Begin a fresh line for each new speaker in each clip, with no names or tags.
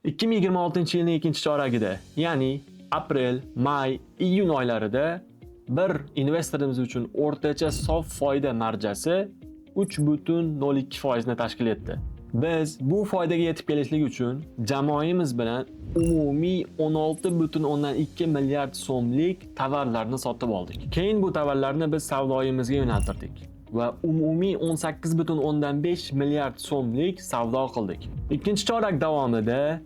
2026-yilning ikkinchi choragida, ya'ni aprel, may, iyun oylarida bir investorimiz uchun o'rtacha sof foyda marjasi 3,02% ni tashkil etdi. Biz bu foydaga yetib kelishlik uchun jamoamiz bilan umumiy 16,2 milliard so'mlik tovarlarni sotib oldik. Keyin bu tovarlarni biz savdoyimizga yo'naltirdik va umumiy 18,5 milliard so'mlik savdo qildik. Ikkinchi chorak davomida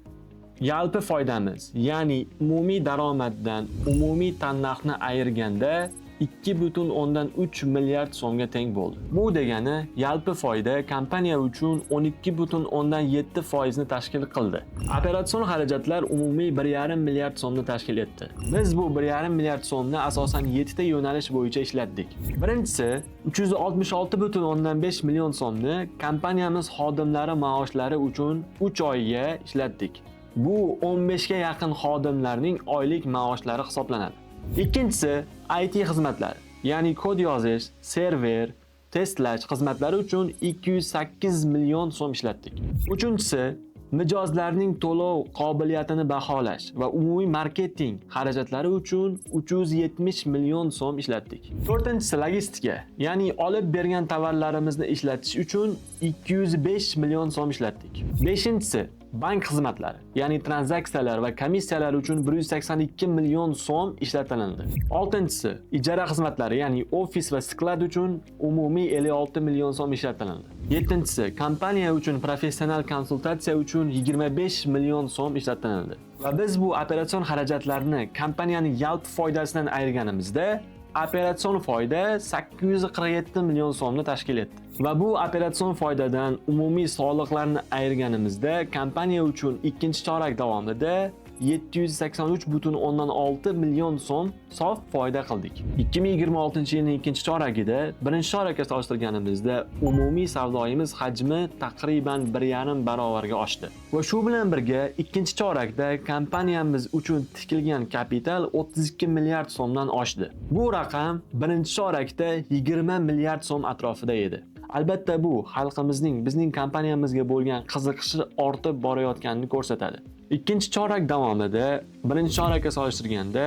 yalpi foydamiz, ya'ni umumiy daromaddan umumiy tannarxni ayirganda 2,3 milliard so'mga teng bo'ldi. Bu degani yalpi foyda kompaniya uchun 12,7% ni tashkil qildi. Operatsion xarajatlar umumiy 1,5 milliard so'mni tashkil etdi. Biz bu 1,5 milliard so'mni asosan 7 ta yo'nalish bo'yicha ishlatdik. Birinchisi 366,5 million so'mni kompaniyamiz xodimlari maoshlari uchun 3 oyga ishlatdik. Bu 15 ga yaqin xodimlarning oylik maoshlari hisoblanadi. Ikkinchisi IT xizmatlar, ya'ni kod yozish, server, testlash xizmatlari uchun 208 million so'm ishlatdik. Uchinchisi mijozlarning to'lov qobiliyatini baholash va umumiy marketing xarajatlari uchun 370 million so'm ishlatdik. To'rtinchisi logistika, ya'ni olib bergan tovarlarimizni ishlatish uchun 205 million so'm ishlatdik. Beshinchisi bank xizmatlari, ya'ni tranzaksiyalar va komissiyalar uchun 182 million so'm ishlatildi. Oltinchisi ijara xizmatlari, ya'ni ofis va sklad uchun umumiy 56 million so'm ishlatildi. Yettinchisi kompaniya uchun professional konsultatsiya uchun 25 million so'm ishlatildi. Va biz bu operatsion xarajatlarni kompaniyaning yalpi foydasidan ayirganimizda operatsion foyda 847 million so'mni tashkil etdi. Va bu operatsion foydadan umumiy soliqlarni ayirganimizda kompaniya uchun ikkinchi chorak davomida 783,6 million so'm sof foyda qildik. 2026-yilning ikkinchi choragida birinchi chorakka solishtirganimizda umumiy savdoyimiz hajmi taqriban 1,5 barobarga oshdi. Va shu bilan birga ikkinchi chorakda kompaniyamiz uchun tikilgan kapital 32 milliard so'mdan oshdi. Bu raqam birinchi chorakda 20 milliard so'm atrofida edi. Albatta bu xalqimizning bizning kompaniyamizga bo'lgan qiziqishi ortib borayotganini ko'rsatadi. Ikkinchi chorak davomida birinchi chorakka solishtirganda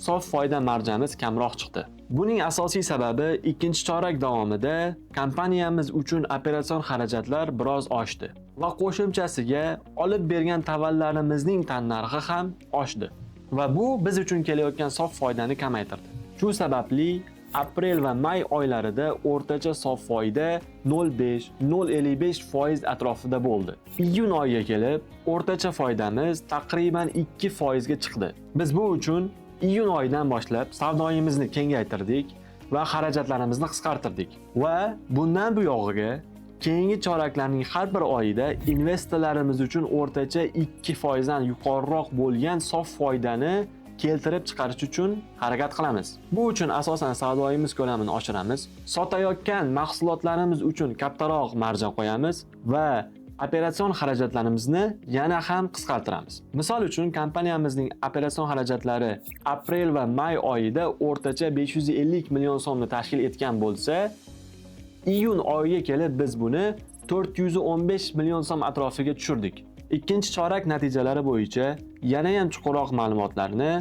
sof foyda marjamiz kamroq chiqdi. Buning asosiy sababi ikkinchi chorak davomida kompaniyamiz uchun operatsion xarajatlar biroz oshdi va qo'shimchasiga olib bergan tovarlarimizning tannarxi ham oshdi va bu biz uchun kelayotgan sof foydani kamaytirdi. Shu sababli aprel va may oylarida o'rtacha sof foyda 0,5-0,55% atrofida bo'ldi. Iyun oyiga kelib, o'rtacha foydamiz taqriban 2% ga chiqdi. Biz bu uchun iyun oyidan boshlab savdoyimizni kengaytirdik va xarajatlarimizni qisqartirdik. Va bundan bu yog'iga keyingi choraklarning har bir oyida investorlarimiz uchun o'rtacha 2% dan yuqoriroq bo'lgan sof foydani keltirib chiqarish uchun harakat qilamiz. Bu uchun asosan savdoyimiz ko'lamini oshiramiz, sotayotgan mahsulotlarimiz uchun kattaroq marja qo'yamiz va operatsion xarajatlarimizni yana ham qisqartiramiz. Misol uchun kompaniyamizning operatsion xarajatlari aprel va may oyida o'rtacha 550 million so'mni tashkil etgan bo'lsa, iyun oyiga kelib biz buni 415 million so'm atrofiga tushirdik. Ikkinchi chorak natijalari bo'yicha yana ham chuqurroq ma'lumotlarni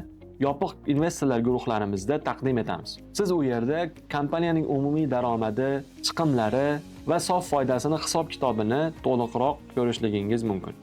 yopiq investorlar guruhlarimizda taqdim etamiz. Siz u yerda kompaniyaning umumiy daromadi, chiqimlari va sof foydasini hisob-kitobini to'liqroq ko'rishligingiz mumkin.